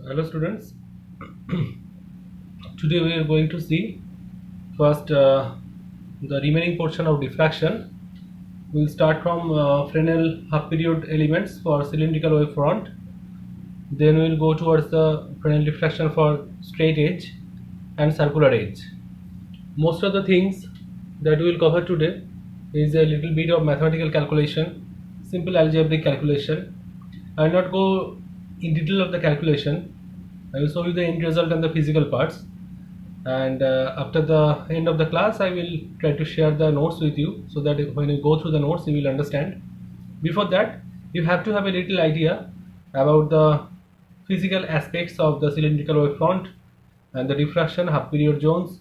Hello students. Today we are going to see first the remaining portion of diffraction. We will start from Fresnel half period elements for cylindrical wavefront. Then we will go towards the Fresnel diffraction for straight edge and circular edge. Most of the things that we will cover today is a little bit of mathematical calculation, simple algebraic calculation. I will not go in detail of the calculation. I will show you the end result and the physical parts. And after the end of the class, I will try to share the notes with you so that when you go through the notes, you will understand. Before that, you have to have a little idea about the physical aspects of the cylindrical wavefront and the diffraction half period zones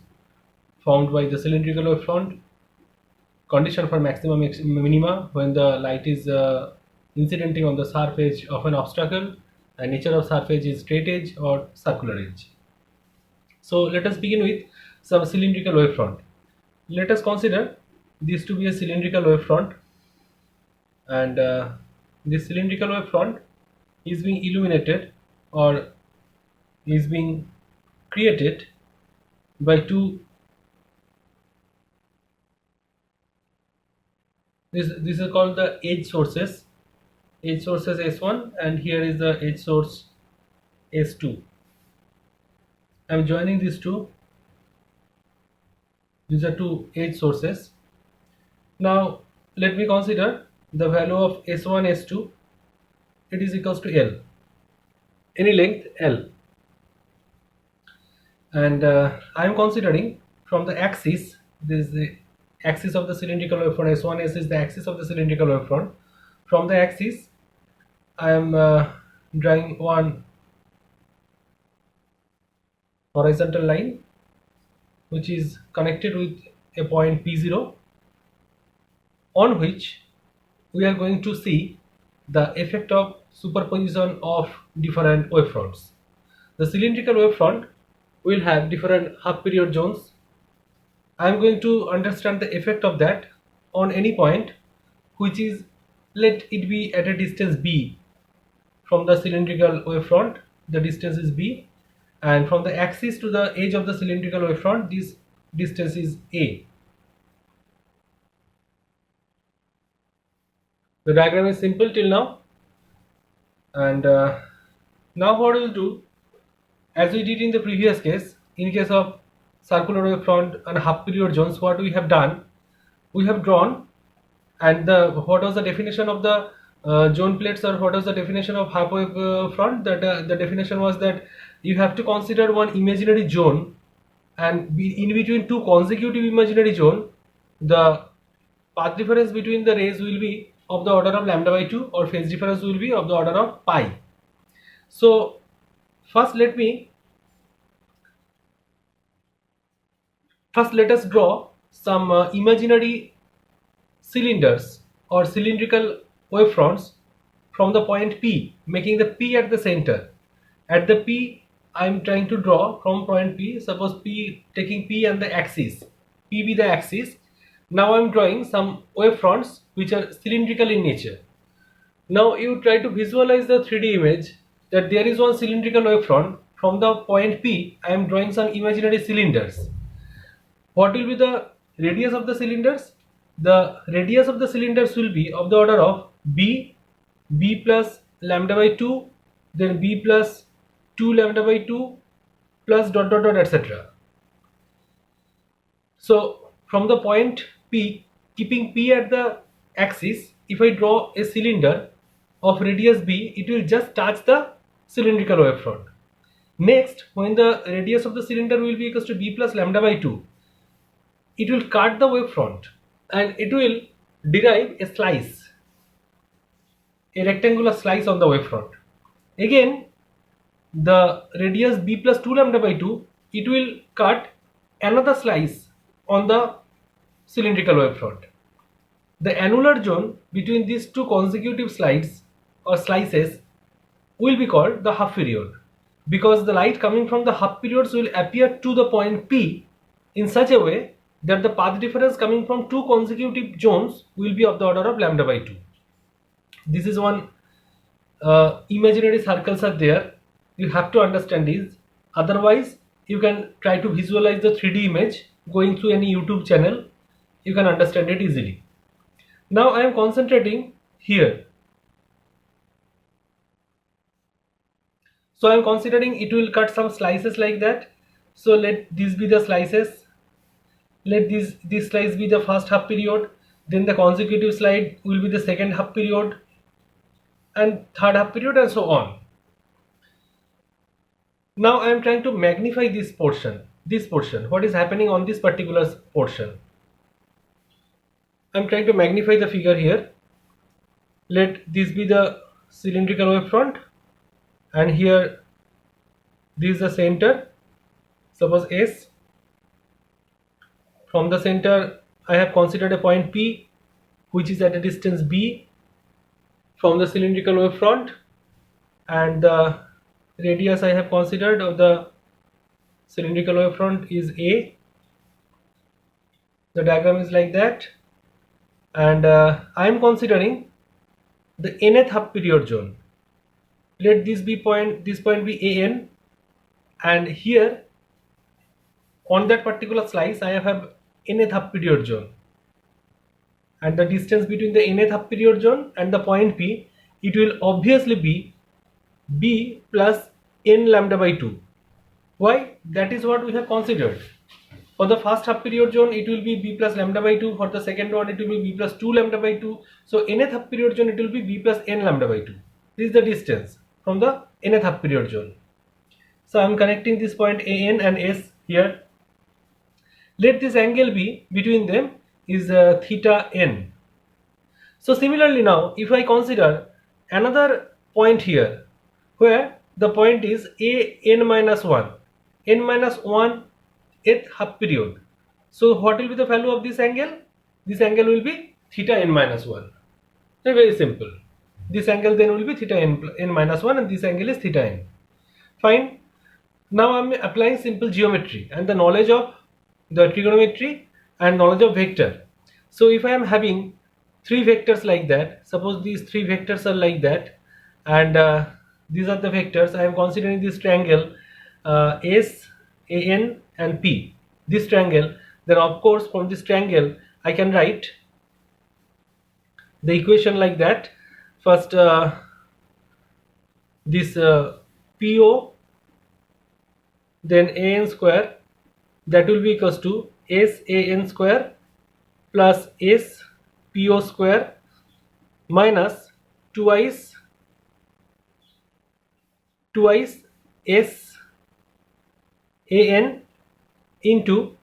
found by the cylindrical wavefront, condition for maximum minima when the light is incidenting on the surface of an obstacle, and nature of surface is straight edge or circular edge. So let us begin with some cylindrical wavefront. Let us consider this to be a cylindrical wavefront, and this cylindrical wavefront is being illuminated or is being created by two. This is called the edge sources. Edge sources S1, and here is the edge source S2. I am joining these two. These are two edge sources. Now let me consider the value of S1, S2. It is equals to L, any length L, and I am considering from the axis. This is the axis of the cylindrical wavefront. S1, S is the axis of the cylindrical wavefront. From the axis, I am drawing one horizontal line which is connected with a point P0, on which we are going to see the effect of superposition of different wavefronts. The cylindrical wavefront will have different half period zones. I am going to understand the effect of that on any point which is, let it be at a distance b from the cylindrical wavefront. The distance is b, and from the axis to the edge of the cylindrical wavefront, this distance is a. The diagram is simple till now, and now what we will do, as we did in the previous case, in case of circular wavefront and half period zones, what we have done, we have drawn, and what was the definition of the zone plates, or what was the definition of half wave front? That the definition was that you have to consider one imaginary zone, and in between two consecutive imaginary zone, the path difference between the rays will be of the order of lambda by 2, or phase difference will be of the order of pi. So first let us draw some imaginary cylinders or cylindrical wavefronts from the point P, making the P at the center. At the P, I am trying to draw from point P. Suppose P, taking P and the axis, P be the axis. Now I am drawing some wavefronts which are cylindrical in nature. Now you try to visualize the 3D image that there is one cylindrical wavefront. From the point P, I am drawing some imaginary cylinders. What will be the radius of the cylinders? The radius of the cylinders will be of the order of b plus lambda by 2, then b plus 2 lambda by 2 plus dot dot dot, etc. So from the point P, keeping P at the axis, if I draw a cylinder of radius b, it will just touch the cylindrical wavefront. Next, when the radius of the cylinder will be equals to b plus lambda by 2, it will cut the wavefront and it will derive a slice, a rectangular slice on the wavefront. Again, the radius b plus 2 lambda by 2, it will cut another slice on the cylindrical wavefront. The annular zone between these two consecutive slides or slices will be called the half period, because the light coming from the half periods will appear to the point P in such a way that the path difference coming from two consecutive zones will be of the order of lambda by 2. This is one imaginary circles are there. You have to understand this. Otherwise, you can try to visualize the 3D image going through any YouTube channel. You can understand it easily. Now I am concentrating here. So I am considering it will cut some slices like that. So let these be the slices. Let this slice be the first half period. Then the consecutive slide will be the second half period and third half period and so on. Now I am trying to magnify this portion. What is happening on this particular portion? I am trying to magnify the figure here. Let this be the cylindrical wavefront, and here this is the center. Suppose S. From the center I have considered a point P, which is at a distance B from the cylindrical wavefront, and the radius I have considered of the cylindrical wavefront is A. The diagram is like that, and I am considering the nth half period zone. Let this point be an, and here on that particular slice I have nth half period zone, and the distance between the nth half period zone and the point P, it will obviously be B plus n lambda by 2. Why? That is what we have considered. For the first half period zone it will be B plus lambda by 2, for the second one it will be B plus 2 lambda by 2. So nth half period zone it will be B plus n lambda by 2. This is the distance from the nth half period zone. So I am connecting this point AN and S here. Let this angle be between them is theta n. So similarly now if I consider another point here where the point is an minus 1, n minus 1 th half period. So what will be the value of this angle? This angle will be theta n minus 1. Very simple. This angle then will be theta n minus 1, and this angle is theta n. Fine. Now I am applying simple geometry and the knowledge of the trigonometry and knowledge of vector. So if I am having three vectors like that, suppose these three vectors are like that, and these are the vectors. I am considering this triangle S, AN and P, this triangle. Then of course from this triangle I can write the equation like that. First this PO, then AN square, that will be equals to SAN square plus SPO square minus twice SAN into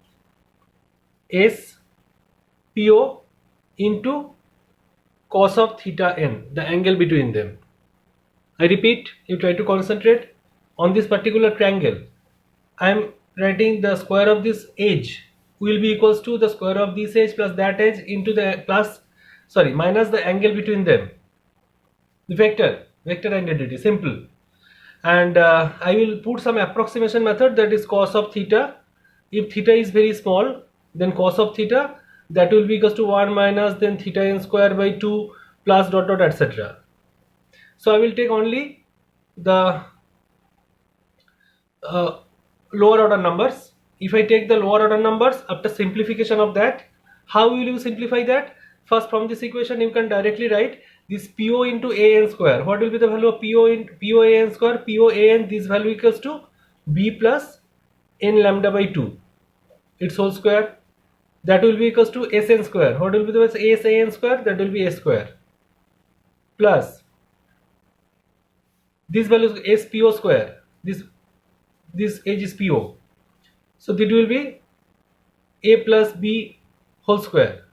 SPO into cos of theta n, the angle between them. I repeat, you try to concentrate on this particular triangle. I am writing the square of this edge will be equals to the square of this edge plus that edge into the minus the angle between them. The vector identity, simple. And I will put some approximation method, that is cos of theta. If theta is very small, then cos of theta, that will be equals to 1 minus then theta n square by 2 plus dot dot etc. So I will take only the lower order numbers. If I take the lower order numbers after simplification of that, how will you simplify that? First, from this equation you can directly write this PO into AN square. What will be the value of PO AN square? PO AN, this value equals to B plus n lambda by 2, its whole square. That will be equals to SN square. What will be the SAN square? That will be A square plus this value is SPO square. This edge is PO. So that will be A plus B whole square.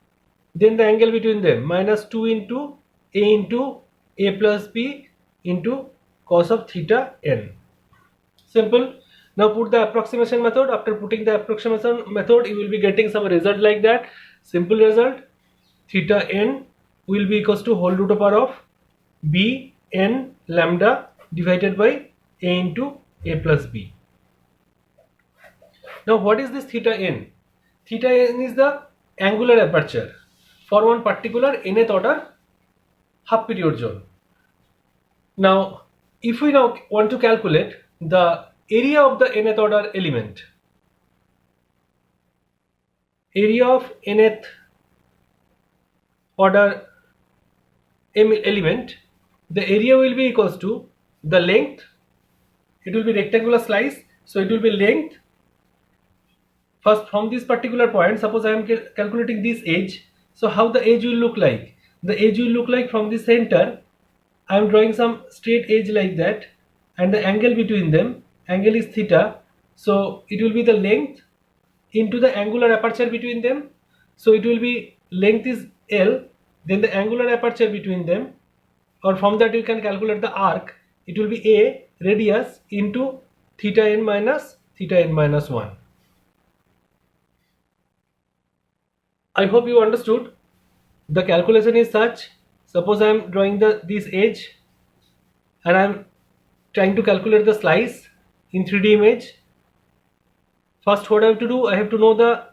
Then the angle between them minus 2 into A plus B into cos of theta n. Simple. Now put the approximation method. After putting the approximation method, you will be getting some result like that. Simple result. Theta n will be equals to whole root over of B n lambda divided by A into A plus B. Now what is this theta n? Theta n is the angular aperture for one particular nth order half period zone. Now if we now want to calculate the area of the nth order element. Area of nth order element, the area will be equals to the length. It will be rectangular slice, so it will be length. First, from this particular point, suppose I am calculating this edge. So how the edge will look like? The edge will look like from the center. I am drawing some straight edge like that, and the angle between them, angle is theta. So it will be the length into the angular aperture between them. So it will be length is L, then the angular aperture between them, or from that you can calculate the arc. It will be A radius into theta n minus 1. I hope you understood. The calculation is such. Suppose I am drawing this edge and I am trying to calculate the slice in 3D image. First, what I have to do, I have to know the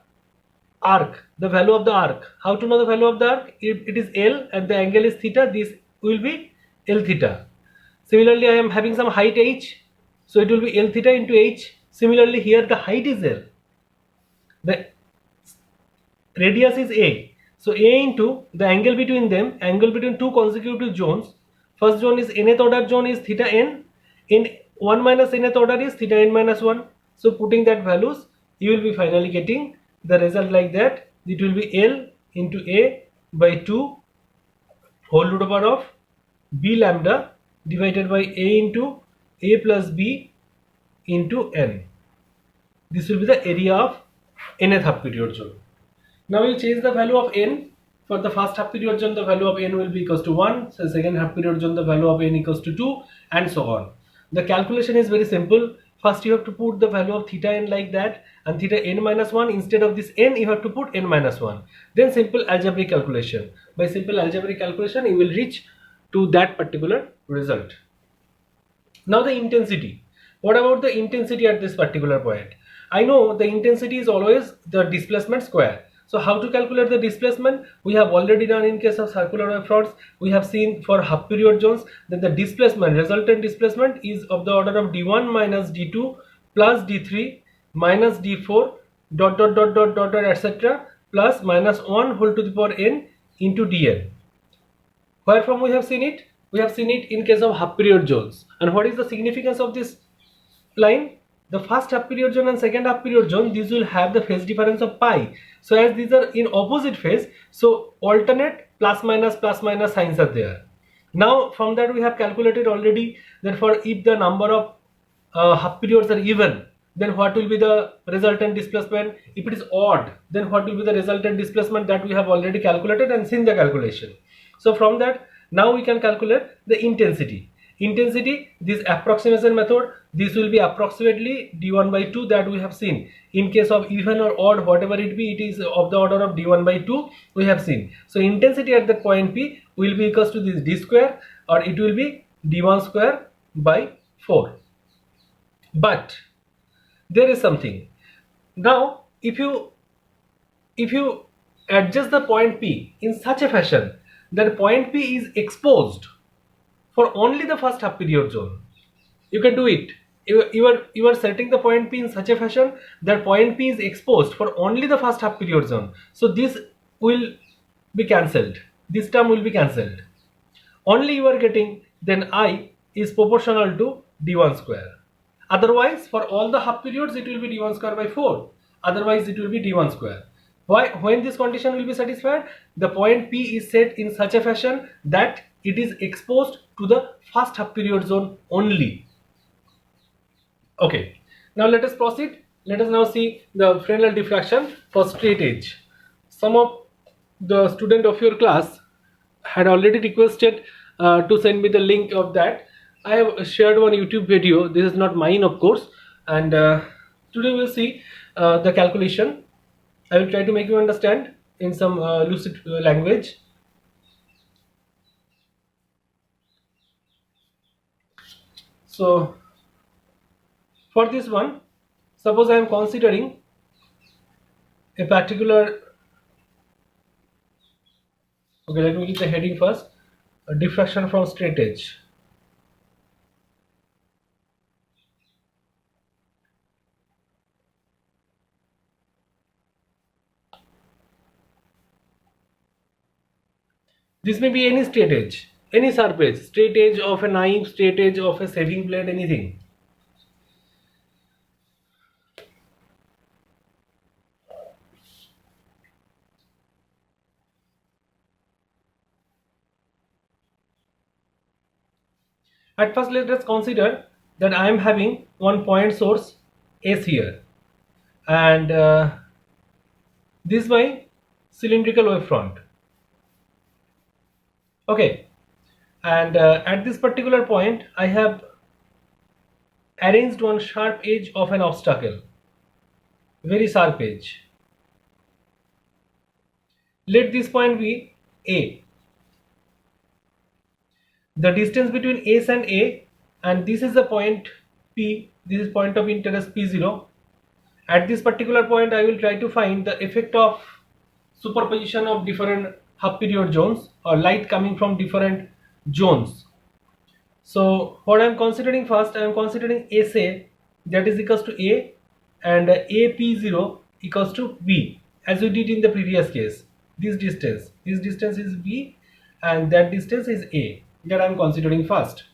arc, the value of the arc. How to know the value of the arc? If it is L and the angle is theta, this will be L theta. Similarly, I am having some height h, so it will be L theta into h. Similarly, here the height is L, the radius is A. So A into the angle between them, angle between two consecutive zones. First zone is nth order zone is theta n, in 1 minus nth order is theta n minus 1. So putting that values, you will be finally getting the result like that. It will be L into A by 2 whole root over of B lambda divided by A into A plus B into N. This will be the area of nth half period zone. Now we change the value of n. For the first half period zone, the value of n will be equals to 1. So second half period zone, the value of n equals to 2, and so on. The calculation is very simple. First you have to put the value of theta n like that, and theta n minus 1, instead of this n you have to put n minus 1. Then simple algebraic calculation. By simple algebraic calculation you will reach to that particular result. Now the intensity. What about the intensity at this particular point? I know the intensity is always the displacement square. So how to calculate the displacement? We have already done in case of circular wavefronts. We have seen for half period zones that the displacement, resultant displacement, is of the order of d1 minus d2 plus d3 minus d4 dot etc. plus minus 1 whole to the power n into dn. Where from we have seen it? We have seen it in case of half period zones. And what is the significance of this line? The first half period zone and second half period zone, these will have the phase difference of pi. So as these are in opposite phase, so alternate plus minus signs are there. Now from that we have calculated already that for if the number of half periods are even, then what will be the resultant displacement? If it is odd, then what will be the resultant displacement? That we have already calculated and seen the calculation. So from that, now we can calculate the intensity. Intensity, this approximation method, this will be approximately d1 by 2 that we have seen. In case of even or odd, whatever it be, it is of the order of d1 by 2 we have seen. So intensity at that point P will be equals to this d square, or it will be d1 square by 4. But there is something. Now if you adjust the point P in such a fashion that point P is exposed for only the first half period zone, you can do it. You are setting the point P in such a fashion that point P is exposed for only the first half period zone. So this will be cancelled. This term will be cancelled. Only you are getting then I is proportional to d1 square. Otherwise, for all the half periods, it will be d1 square by 4. Otherwise, it will be d1 square. Why? When this condition will be satisfied, the point P is set in such a fashion that it is exposed to the first half period zone only. Okay, now let us proceed. Let us now see the Fresnel diffraction for straight edge. Some of the student of your class had already requested to send me the link of that. I have shared one YouTube video. This is not mine, of course, and today we'll see the calculation. I will try to make you understand in some lucid language. So for this one, suppose I am considering a particular, okay, let me give the heading first, a diffraction from straight edge. This may be any straight edge, any sharp edge, straight edge of a knife, straight edge of a shaving blade, anything. At first, let us consider that I am having one point source S here, and this is my cylindrical wavefront. Okay, and at this particular point, I have arranged one sharp edge of an obstacle, very sharp edge. Let this point be A. The distance between S and A, and this is the point P, this is point of interest P0. At this particular point, I will try to find the effect of superposition of different half period zones or light coming from different zones. So what I am considering first, I am considering SA, that is equals to A, and AP0 equals to B, as we did in the previous case. This distance is B, and that distance is A, that I am considering first.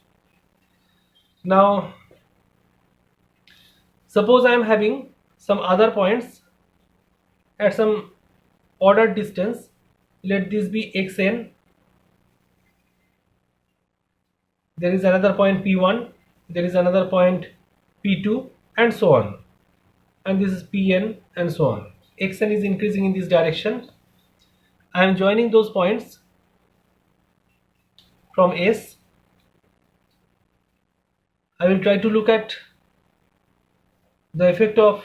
Now suppose I am having some other points at some ordered distance. Let this be xn. There is another point P1, there is another point P2, and so on, and this is Pn, and so on. Xn is increasing in this direction. I am joining those points from S. I will try to look at the effect of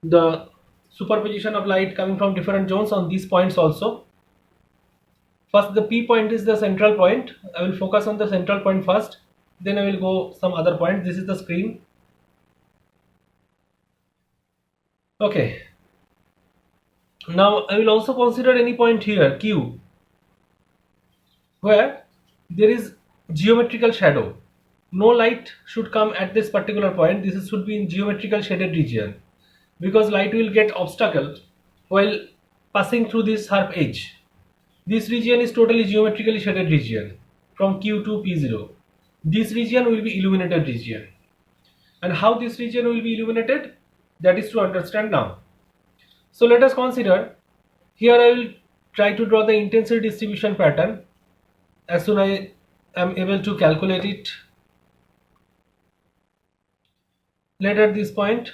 the superposition of light coming from different zones on these points also. First, the P point is the central point. I will focus on the central point first, then I will go some other point. This is the screen. Okay, now I will also consider any point here Q, where there is geometrical shadow. No light should come at this particular point. This should be in geometrical shaded region, because light will get obstacle while passing through this sharp edge. This region is totally geometrically shaded region from Q to P0. This region will be illuminated region, and how this region will be illuminated, that is to understand now. So let us consider, here I will try to draw the intensity distribution pattern as soon as I am able to calculate it. Let at this point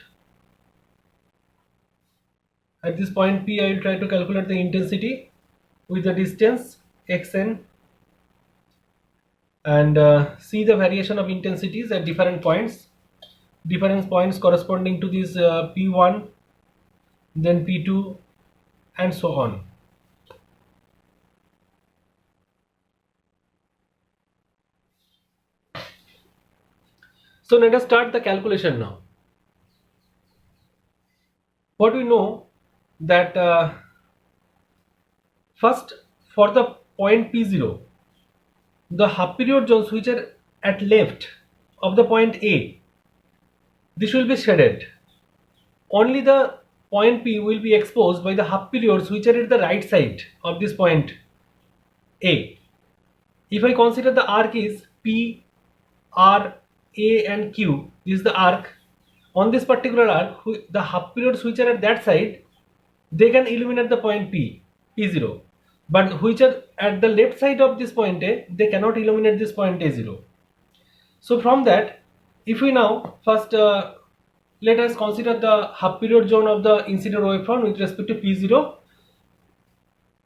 P, I will try to calculate the intensity with the distance xn, and see the variation of intensities at different points corresponding to this P1, then P2, and so on. So let us start the calculation now. What we know that first, for the point P0, the half period zones which are at left of the point A, this will be shaded. Only the point P will be exposed by the half periods which are at the right side of this point A. If I consider the arc is P, R, A and Q, this is the arc. On this particular arc, the half periods which are at that side, they can illuminate the point P, P0. But which are at the left side of this point A, they cannot illuminate this point A0. So from that, if we now first let us consider the half period zone of the incident wavefront with respect to P0.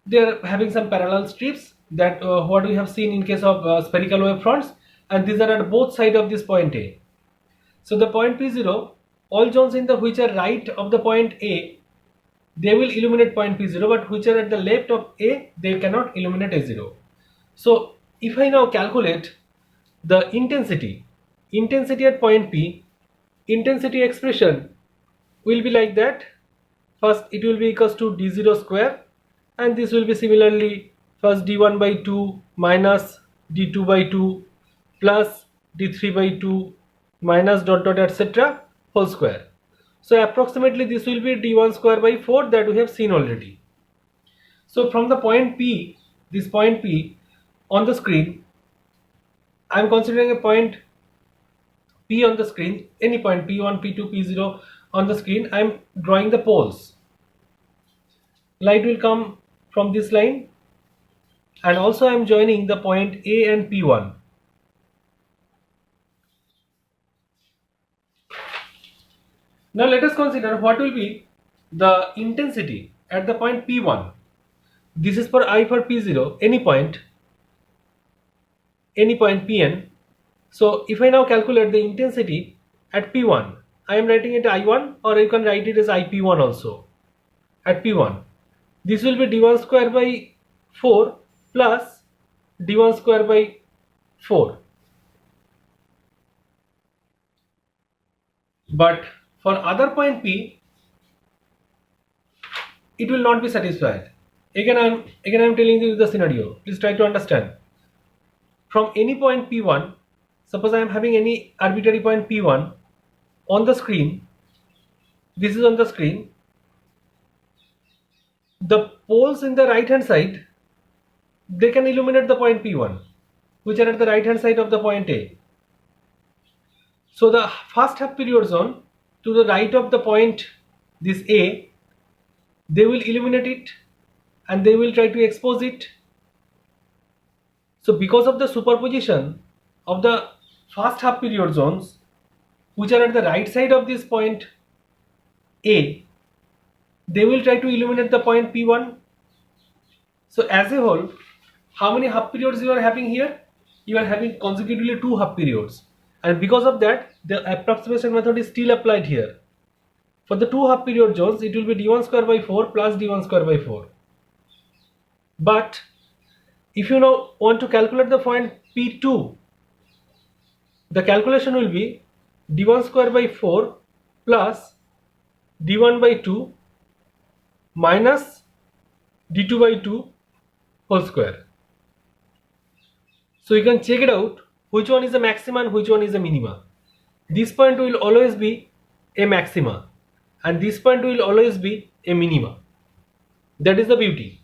They are having some parallel strips, that what we have seen in case of spherical wavefronts, and these are at both sides of this point A. So the point P0, all zones in the which are right of the point A, they will illuminate point P0, but which are at the left of A, they cannot illuminate A0. So if I now calculate the intensity at point P, intensity expression will be like that. First it will be equals to d0 square, and this will be similarly first d1 by 2 minus d2 by 2 plus d3 by 2 minus dot dot etc. whole square. So approximately this will be d1 square by 4 that we have seen already. So from the point P, this point P on the screen, I am considering a point P on the screen, any point P1, P2, P0 on the screen. I am drawing the poles. Light will come from this line, and also I am joining the point A and P1. Now let us consider what will be the intensity at the point P1. This is for I for P0, any point Pn. So if I now calculate the intensity at P1, I am writing it I1, or you can write it as IP1 also. At P1, this will be d1 square by 4 plus d1 square by 4. But for other point P, it will not be satisfied. Again I am telling you the scenario. Please try to understand. From any point P1, suppose I am having any arbitrary point P1 on the screen. This is on the screen. The poles in the right hand side, they can illuminate the point P1, which are at the right hand side of the point A. So the first half period zone to the right of the point, this A, they will illuminate it and they will try to expose it. So because of the superposition of the first half period zones, which are at the right side of this point A, they will try to illuminate the point P1. So as a whole, how many half periods you are having here? You are having consecutively 2 half periods, and because of that the approximation method is still applied here. For the 2 half period zones, it will be d1 square by 4 plus d1 square by 4. But if you now want to calculate the point P2, the calculation will be d1 square by 4 plus d1 by 2 minus d2 by 2 whole square. So you can check it out which one is a maxima and which one is a minima. This point will always be a maxima and this point will always be a minima. That is the beauty.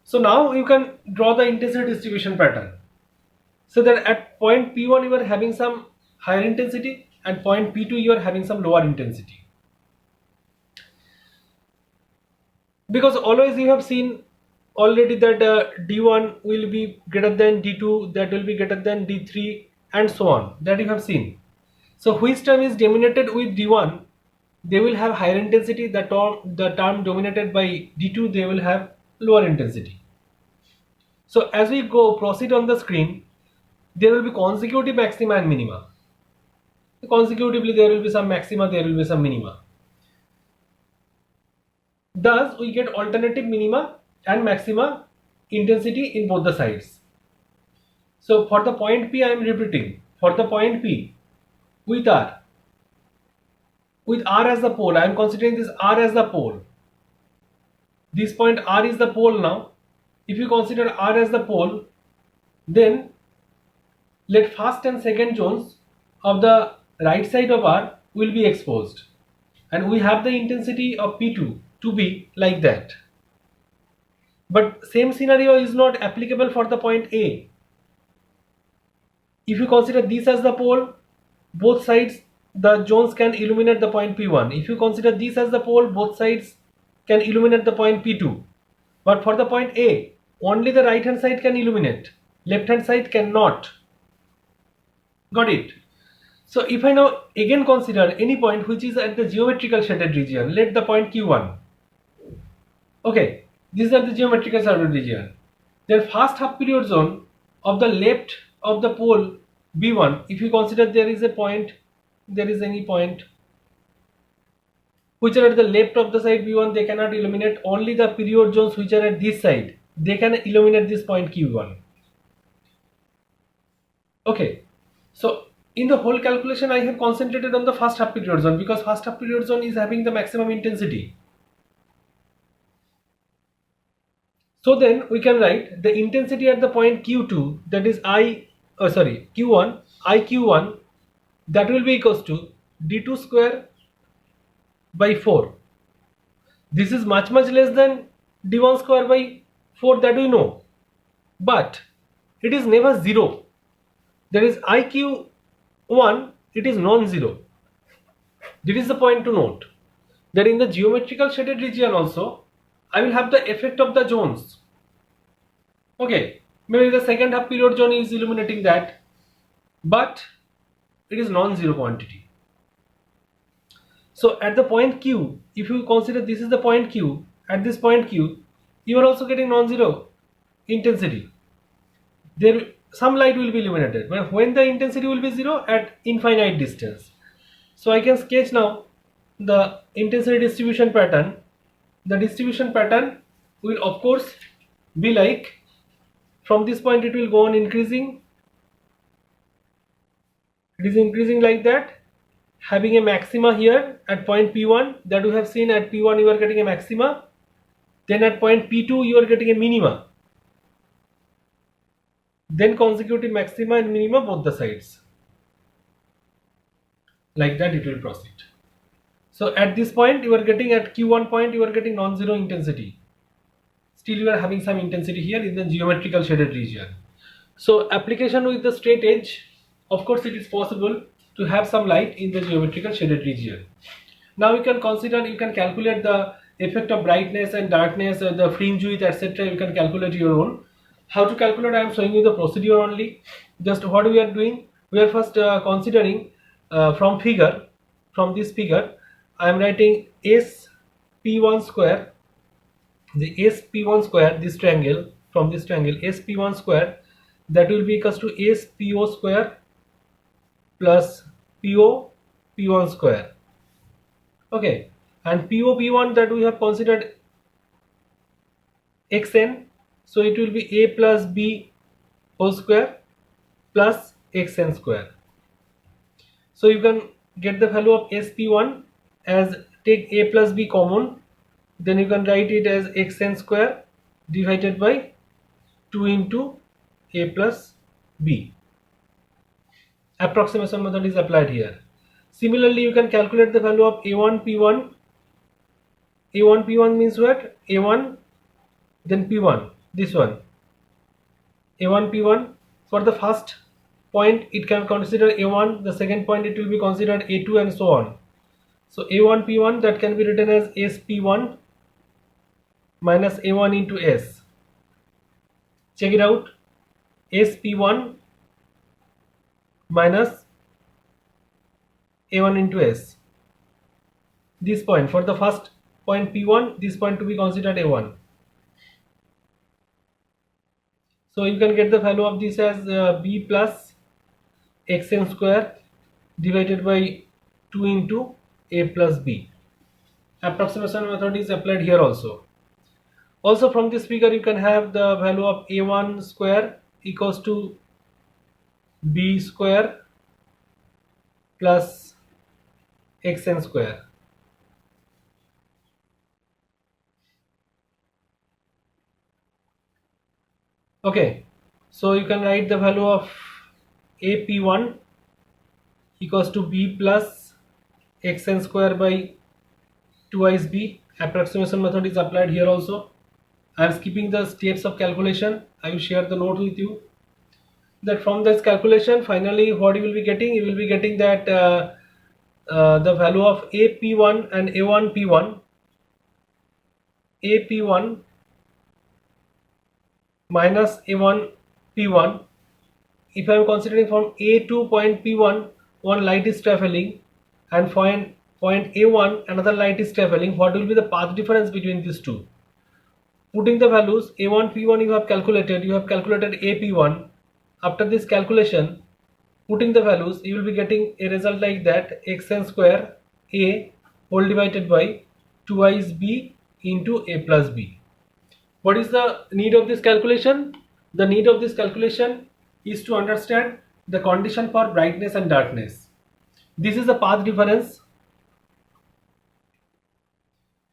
So now you can draw the intensity distribution pattern. So that at point P1 you are having some higher intensity and point P2 you are having some lower intensity. Because always you have seen already that D1 will be greater than D2, that will be greater than D3 and so on, that you have seen. So which term is dominated with D1, they will have higher intensity. The term dominated by D2, they will have lower intensity. So as we proceed on the screen, there will be consecutive maxima and minima. Consecutively there will be some maxima, there will be some minima. Thus we get alternative minima and maxima intensity in both the sides. So for the point P, I am repeating, for the point P with R as the pole, I am considering this R as the pole. This point R is the pole now. If you consider R as the pole, then let first and second zones of the right side of R will be exposed, and we have the intensity of P2 to be like that. But same scenario is not applicable for the point A. If you consider this as the pole, both sides the zones can illuminate the point P1. If you consider this as the pole, both sides can illuminate the point P2. But for the point A, only the right hand side can illuminate, left hand side cannot. Got it? So if I now again consider any point which is at the geometrical shaded region, let the point Q1. Okay, these are the geometrical shaded region. Then first half period zone of the left of the pole B1, if you consider there is any point which are at the left of the side B1, they cannot illuminate. Only the period zones which are at this side, they can illuminate this point Q1. Okay, so in the whole calculation I have concentrated on the first half period zone because first half period zone is having the maximum intensity. So then we can write the intensity at the point Q2, that is Q1, IQ1, that will be equals to D2 square by 4. This is much less than d1 square by 4, that we know, but it is never 0. There is iq1, it is non-zero. This is the point to note, that in the geometrical shaded region also I will have the effect of the zones. Okay, maybe the second half period zone is illuminating that, but it is non-zero quantity. So at the point Q, if you consider this is the point Q, at this point Q, you are also getting non-zero intensity. There some light will be illuminated, but when the intensity will be 0 at infinite distance. So I can sketch now the intensity distribution pattern. The distribution pattern will of course be like, from this point it will go on increasing. It is increasing like that, having a maxima here at point P1, that we have seen at P1 you are getting a maxima, then at point P2 you are getting a minima, then consecutive maxima and minima both the sides. Like that it will proceed. So at this point you are getting, at Q1 point you are getting non-zero intensity. Still you are having some intensity here in the geometrical shaded region. So application with the straight edge, of course it is possible to have some light in the geometrical shaded region. Now you can consider, you can calculate the effect of brightness and darkness, the fringe width, etc. You can calculate your own. How to calculate? I am showing you the procedure only. Just what we are doing, we are first considering from this figure, I am writing SP1 square, the SP1 square, this triangle, from this triangle SP1 square, that will be equals to SPO square plus PO P1 square. Okay, and PO P1 that we have considered xn, so it will be a plus b whole square plus xn square. So you can get the value of SP1 as, take a plus b common, then you can write it as xn square divided by 2 into a plus b. Approximation method is applied here. Similarly, you can calculate the value of a1 p1. a1 p1 means what? a1 then p1, this one, a1 p1. For the first point it can consider a1, the second point it will be considered a2, and so on. So a1 p1, that can be written as sp1 minus a1 into s. Check it out, sp1 minus a1 into s. This point, for the first point p1, this point to be considered a1. So you can get the value of this as b plus xn square divided by 2 into a plus b. Approximation method is applied here also. Also from this figure you can have the value of a1 square equals to b square plus xn square. Okay, so you can write the value of AP1 equals to b plus xn square by 2 b. Approximation method is applied here also. I am skipping the steps of calculation. I will share the note with you. That from this calculation, finally what you will be getting? You will be getting that the value of AP1 and A1 P1, AP1 minus A1 P1. If I am considering from A to point P1, one light is traveling, and point A1 another light is traveling, what will be the path difference between these two? Putting the values, A1 P1 you have calculated AP1. After this calculation, putting the values, you will be getting a result like that, xn square A whole divided by 2 b into a plus b. What is the need of this calculation? The need of this calculation is to understand the condition for brightness and darkness. This is the path difference.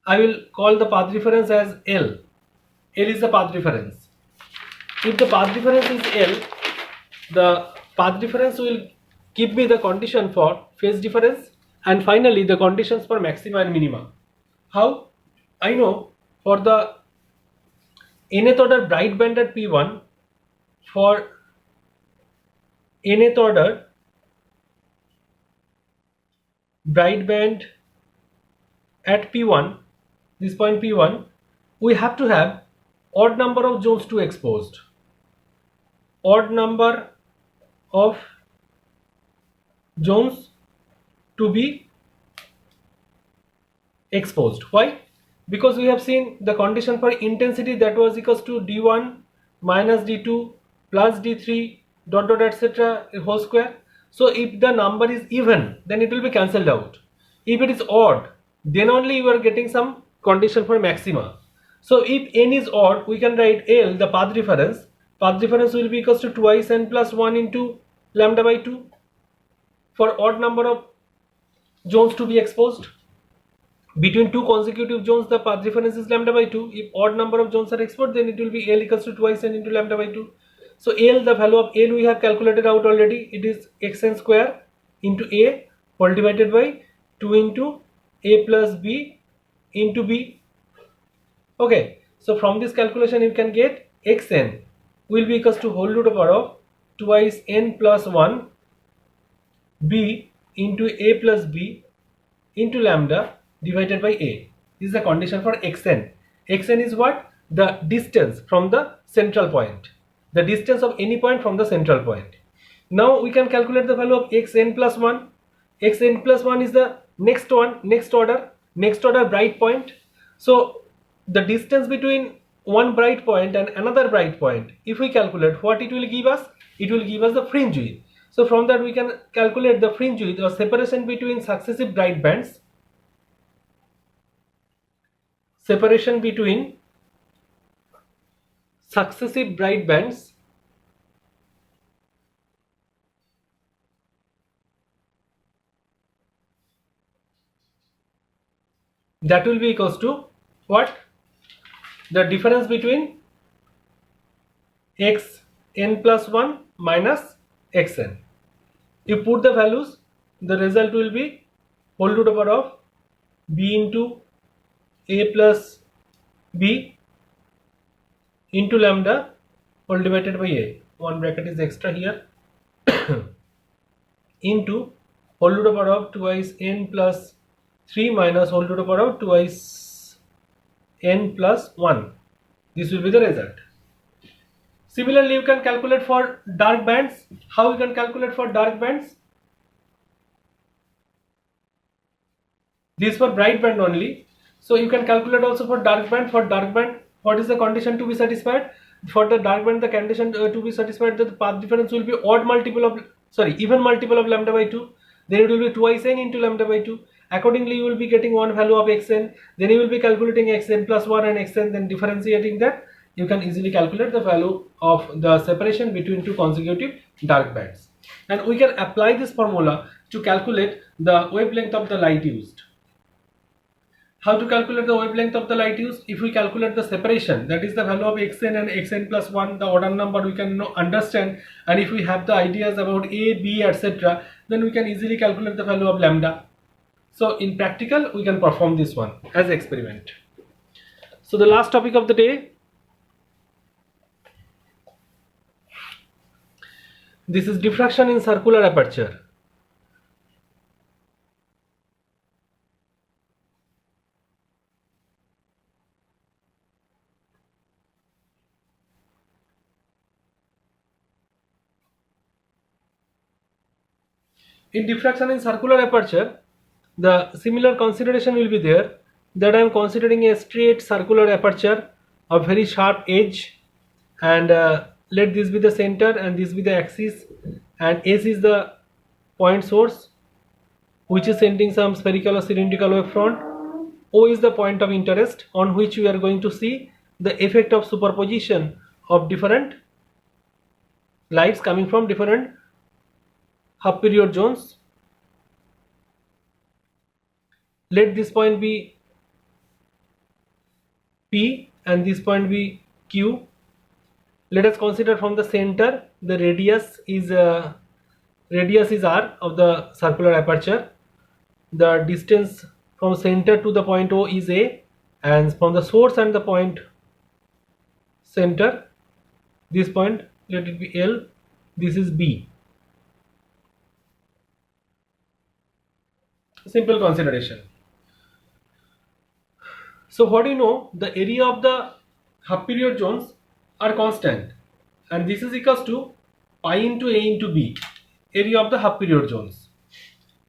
I will call the path difference as L. L is the path difference. If the path difference is L, the path difference will give me the condition for phase difference, and finally the conditions for maxima and minima. How? I know for the nth order bright band at P1 for nth order bright band at P1, this point P1, we have to have odd number of zones to exposed. Odd number of zones to be exposed. Why? Because we have seen the condition for intensity that was equals to d1 minus d2 plus d3 dot dot etc. whole square. So if the number is even, then it will be cancelled out. If it is odd, then only you are getting some condition for maxima. So if n is odd, we can write L, the path difference. Path difference will be equals to twice n plus 1 into lambda by 2 for odd number of zones to be exposed. Between two consecutive zones, the path difference is lambda by 2. If odd number of zones are exposed, then it will be L equals to twice n into lambda by 2. So L, the value of L we have calculated out already. It is xn square into A whole divided by 2 into A plus B into B. Okay, so from this calculation you can get xn will be equals to whole root over of twice n plus 1 B into A plus B into lambda divided by A. This is the condition for xn. Xn is what? The distance from the central point. The distance of any point from the central point. Now we can calculate the value of xn plus 1. Xn plus 1 is the next one, next order bright point. So the distance between one bright point and another bright point, if we calculate, what it will give us? It will give us the fringe width. So from that we can calculate the fringe width or separation between successive bright bands. Separation between successive bright bands that will be equals to what? The difference between xn plus 1 minus xn. You put the values, the result will be whole root over of b into a plus b into lambda whole divided by a. One bracket is extra here into whole root over of twice n plus 3 minus whole root over of twice n plus 1. This will be the result. Similarly, you can calculate for dark bands. How you can calculate for dark bands? These for bright band only. So you can calculate also for dark band. For dark band, what is the condition to be satisfied? For the dark band, the condition to be satisfied that the path difference will be even multiple of lambda by 2. Then it will be twice n into lambda by 2. Accordingly, you will be getting one value of xn. Then you will be calculating xn plus 1 and xn. Then differentiating that, you can easily calculate the value of the separation between two consecutive dark bands. And we can apply this formula to calculate the wavelength of the light used. How to calculate the wavelength of the light used? If we calculate the separation, that is the value of xn and xn plus 1, the order number we can understand, and if we have the ideas about a, b, etc., then we can easily calculate the value of lambda. So in practical, we can perform this one as experiment. So the last topic of the day, this is diffraction in circular aperture. In diffraction in circular aperture, the similar consideration will be there, that I am considering a straight circular aperture of very sharp edge, and let this be the center and this be the axis, and S is the point source which is sending some spherical or cylindrical wave front. O is the point of interest on which we are going to see the effect of superposition of different lights coming from different half period zones. Let this point be P and this point be Q. Let us consider from the center the radius is R of the circular aperture. The distance from center to the point O is A, and from the source and the point center, this point let it be L, this is B. Simple consideration. So what do you know? The area of the half period zones are constant, and this is equals to pi into A into B, area of the half period zones.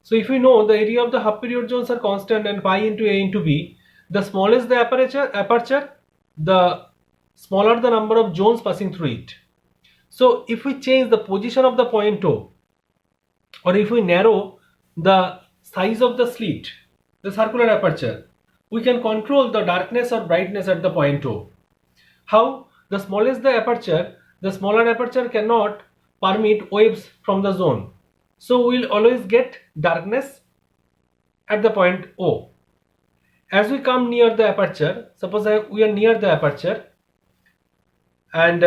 So if we know the area of the half period zones are constant and pi into A into B, the smaller the aperture, the smaller the number of zones passing through it. So if we change the position of the point O, or if we narrow the size of the slit, the circular aperture, we can control the darkness or brightness at the point O. How? The smaller the aperture, the smaller aperture cannot permit waves from the zone. So we will always get darkness at the point O. As we come near the aperture, suppose we are near the aperture, and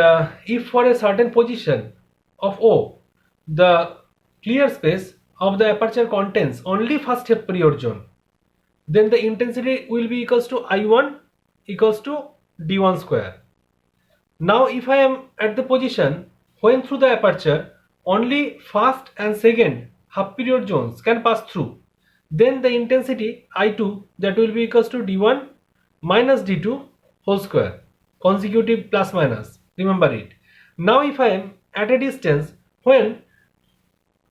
if for a certain position of O, the clear space of the aperture contains only first half period zone, then the intensity will be equals to I1 equals to D1 square. Now if I am at the position when through the aperture only first and second half period zones can pass through, then the intensity I2, that will be equals to D1 minus D2 whole square, consecutive plus minus, remember it. Now if I am at a distance when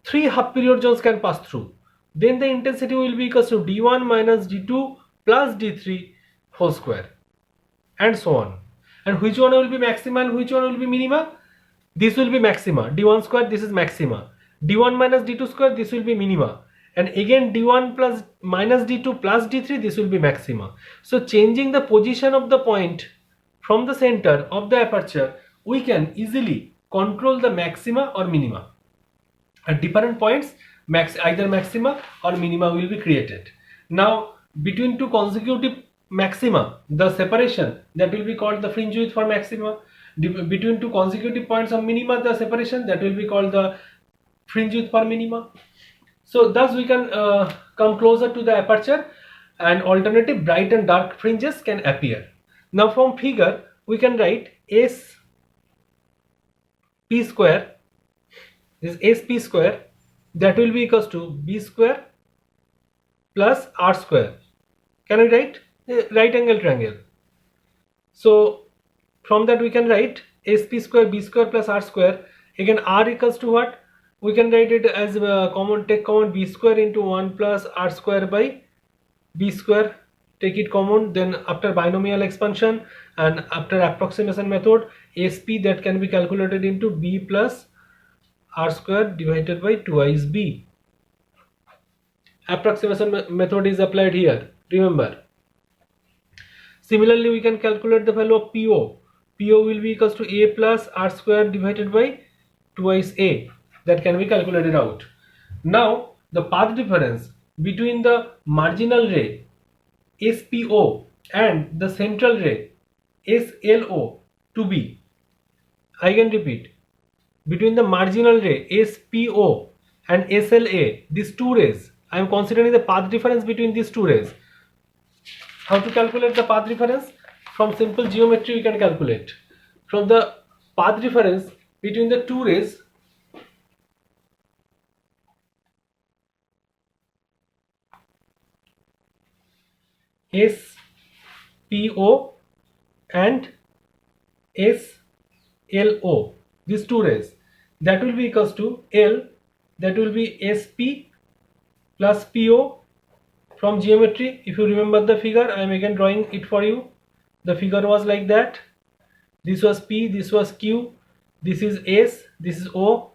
3 half period zones can pass through, then the intensity will be equals to D1 minus D2 plus D3 whole square, and so on. And which one will be maxima and which one will be minima? This will be maxima, D1 square, this is maxima. D1 minus D2 square, this will be minima. And again D1 plus minus D2 plus D3, this will be maxima. So changing the position of the point from the center of the aperture, we can easily control the maxima or minima. At different points, either maxima or minima will be created. Now between two consecutive maxima, the separation, that will be called the fringe width for maxima. Between two consecutive points of minima, the separation, that will be called the fringe width for minima. So thus we can come closer to the aperture, and alternative bright and dark fringes can appear. Now from figure we can write S P square, this SP square, that will be equals to B square plus R square. Can I write? Right angle triangle. So from that we can write SP square B square plus R square. Again R equals to what? We can write it as take common B square into 1 plus R square by B square, take it common. Then after binomial expansion and after approximation method, SP that can be calculated into B plus R square divided by twice B. Approximation method is applied here, remember. Similarly we can calculate the value of PO. PO will be equals to A plus R square divided by twice A. That can be calculated out. Now the path difference between the marginal ray SPO and the central ray SLO to be, I can repeat, between the marginal ray SPO and SLA, these two rays, I am considering the path difference between these two rays. How to calculate the path difference? From simple geometry we can calculate. From the path difference between the two rays, SPO and SLO, these two rays, that will be equals to L, that will be SP plus PO. From geometry, if you remember the figure, I am again drawing it for you. The figure was like that. This was P, this was Q, this is S, this is O,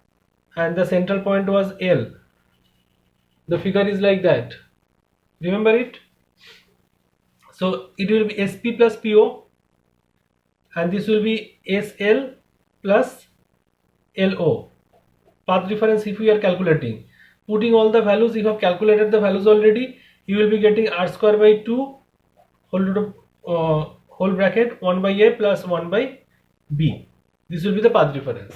and the central point was L. The figure is like that. Remember it? So it will be SP plus PO, and this will be SL plus LO. Path difference if we are calculating. Putting all the values, if you have calculated the values already, you will be getting R square by 2 whole bracket 1 by A plus 1 by B. This will be the path difference.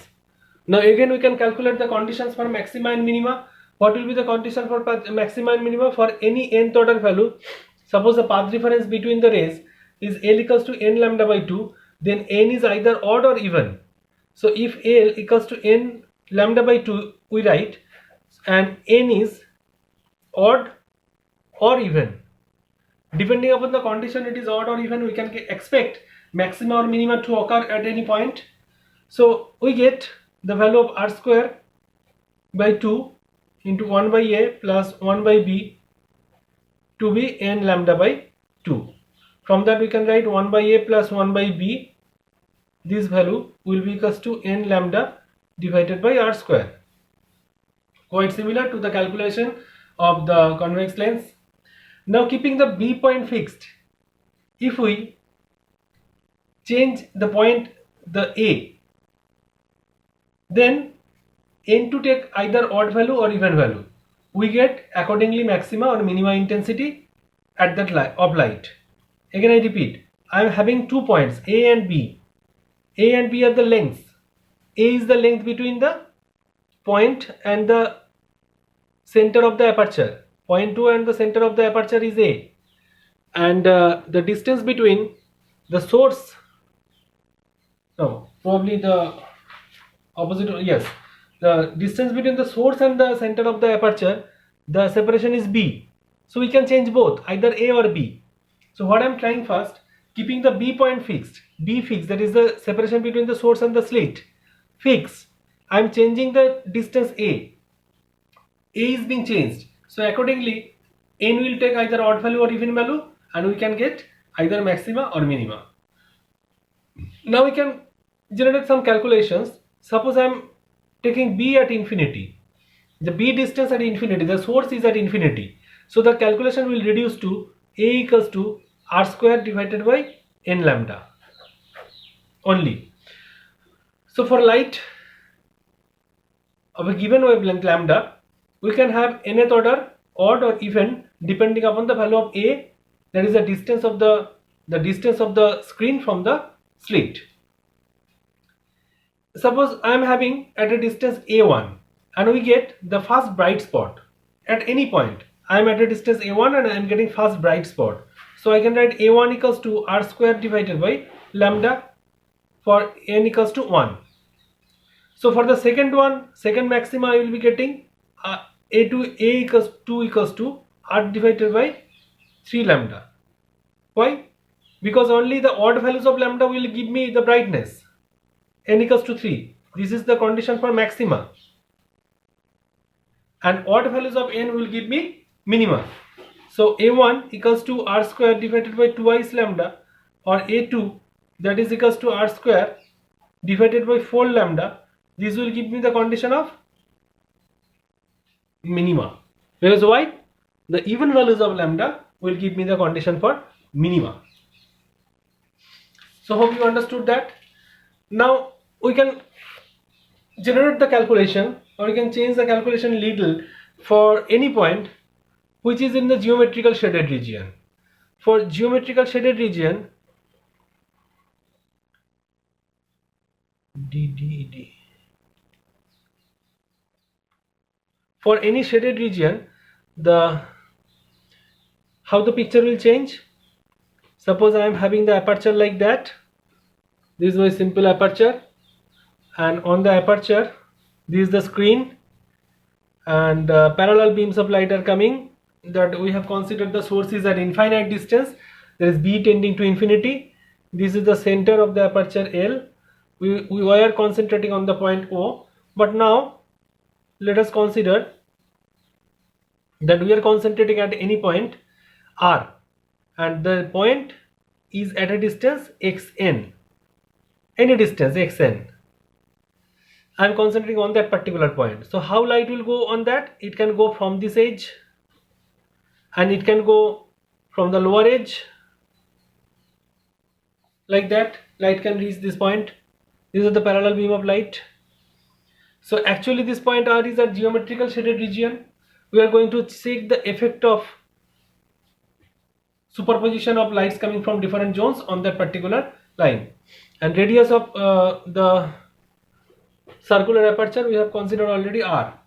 Now again we can calculate the conditions for maxima and minima. What will be the condition for maxima and minima? For any nth order value, suppose the path difference between the rays is L equals to n lambda by 2, then n is either odd or even. So if L equals to n lambda by 2, we write, and n is odd or even. Depending upon the condition, it is odd or even, we can expect maxima or minima to occur at any point. So we get the value of r square by 2 into 1 by a plus 1 by b to be n lambda by 2. From that we can write 1 by a plus 1 by b. This value will be equals to n lambda divided by r square. Quite similar to the calculation of the convex lens. Now keeping the b point fixed, if we change the point, the a, then n to take either odd value or even value, we get accordingly maxima or minima intensity at that of light. Again I repeat, I am having 2 points a and b. A and b are the lengths. A is the length between the point and the center of the aperture. Point 2 and the center of the aperture is a, and the distance between the source, no, probably the opposite, yes, the distance between the source and the center of the aperture, the separation is b. So we can change both, either a or b. So what I am trying first, keeping the b point fixed, b fixed, that is the separation between the source and the slit, fixed, I am changing the distance a. A is being changed, so accordingly n will take either odd value or even value, and we can get either maxima or minima. Now we can generate some calculations. Suppose I am taking b at infinity, the b distance at infinity, the source is at infinity, so the calculation will reduce to a equals to r square divided by n lambda only. So for light of a given wavelength lambda, we can have nth order odd or even depending upon the value of a, that is the distance of the screen from the slit. Suppose I am having at a distance a1 and we get the first bright spot at any point. I am at a distance a1 and I am getting first bright spot. So I can write a1 equals to r square divided by lambda for n equals to 1. So for the second one, second maxima, I will be getting a equals 2 equals to r divided by 3 lambda. Why? Because only the odd values of lambda will give me the brightness. N equals to 3. This is the condition for maxima. And odd values of n will give me minima. So a1 equals to r square divided by 2i lambda, or a2, that is equals to r square divided by 4 lambda. This will give me the condition of minima. Because why? The even values of lambda will give me the condition for minima. So hope you understood that. Now we can generate the calculation, or we can change the calculation little for any point which is in the geometrical shaded region. For geometrical shaded region, D. For any shaded region, how the picture will change. Suppose I am having the aperture like that. This is my simple aperture, and on the aperture this is the screen, and parallel beams of light are coming. That we have considered the source is at infinite distance. There is b tending to infinity. This is the center of the aperture L. We were concentrating on the point O, but now let us consider that we are concentrating at any point R, and the point is at a distance xn, any distance xn. I am concentrating on that particular point. So how light will go on that? It can go from this edge, and it can go from the lower edge, like that. Light can reach this point. These are the parallel beam of light. So actually this point R is a geometrical shaded region. We are going to check the effect of superposition of lights coming from different zones on that particular line. And radius of the circular aperture we have considered already R.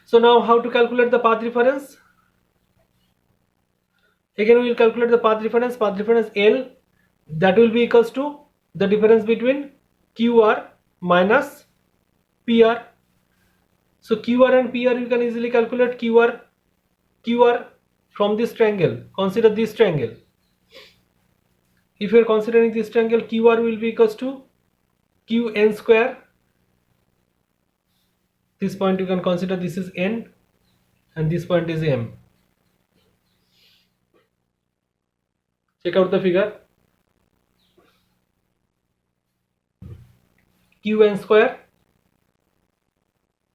So now how to calculate the path reference? Again we will calculate the path reference L. that will be equals to the difference between QR minus PR. So QR and PR you can easily calculate. QR from this triangle, consider this triangle. If you are considering this triangle, QR will be equals to QN square. This point you can consider this is N and this point is M. Check out the figure. Qn square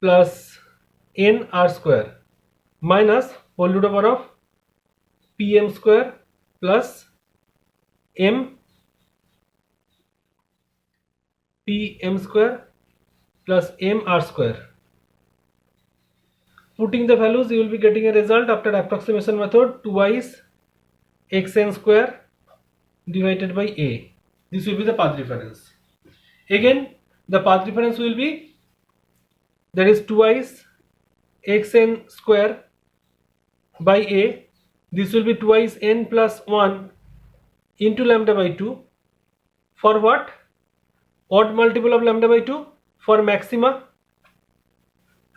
plus nr square minus whole root over of pm square plus m pm square plus mr square. Putting the values, you will be getting a result after approximation method twice xn square divided by a. This will be the path difference. Again, the path difference will be, that is twice xn square by a. This will be twice n plus 1 into lambda by 2. For what? Odd multiple of lambda by 2 for maxima,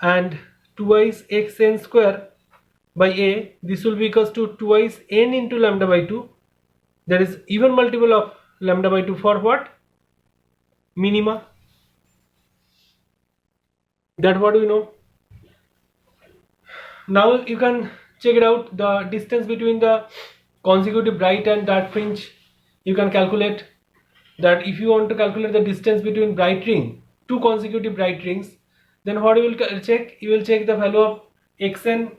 and twice xn square by a. This will be equals to twice n into lambda by 2. That is even multiple of lambda by 2 for what? Minima. That what we know. Now you can check it out, the distance between the consecutive bright and dark fringe. You can calculate that. If you want to calculate the distance between bright ring, two consecutive bright rings, then what you will check? You will check the value of xn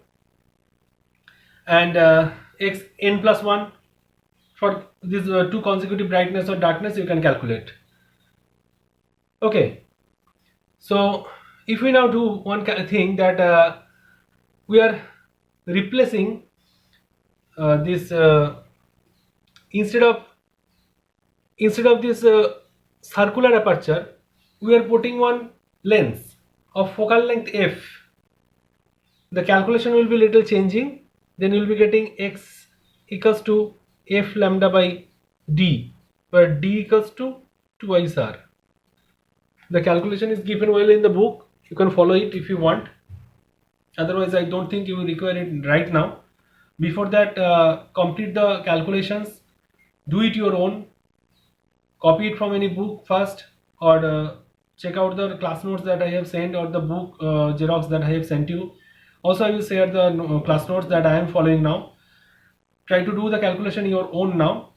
and xn plus 1 for these two consecutive brightness or darkness. You can calculate. Okay, so if we now do one thing, that we are replacing this instead of this circular aperture, we are putting one lens of focal length f. The calculation will be little changing. Then you will be getting x equals to f lambda by d, where d equals to twice r. The calculation is given well in the book. You can follow it if you want. Otherwise, I don't think you will require it right now. Before that, complete the calculations. Do it your own. Copy it from any book first, or check out the class notes that I have sent, or the book Xerox that I have sent you. Also, I will share the class notes that I am following now. Try to do the calculation your own now.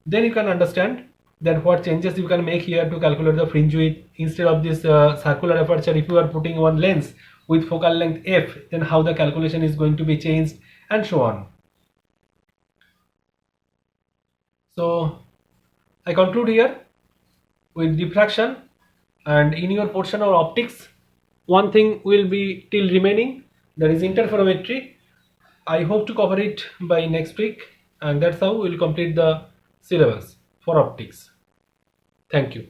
Then you can understand that what changes you can make here to calculate the fringe width. Instead of this circular aperture, if you are putting one lens with focal length f, then how the calculation is going to be changed, and so on. So I conclude here with diffraction, and in your portion of optics, one thing will be still remaining, that is interferometry. I hope to cover it by next week, and that's how we will complete the syllabus for optics. Thank you.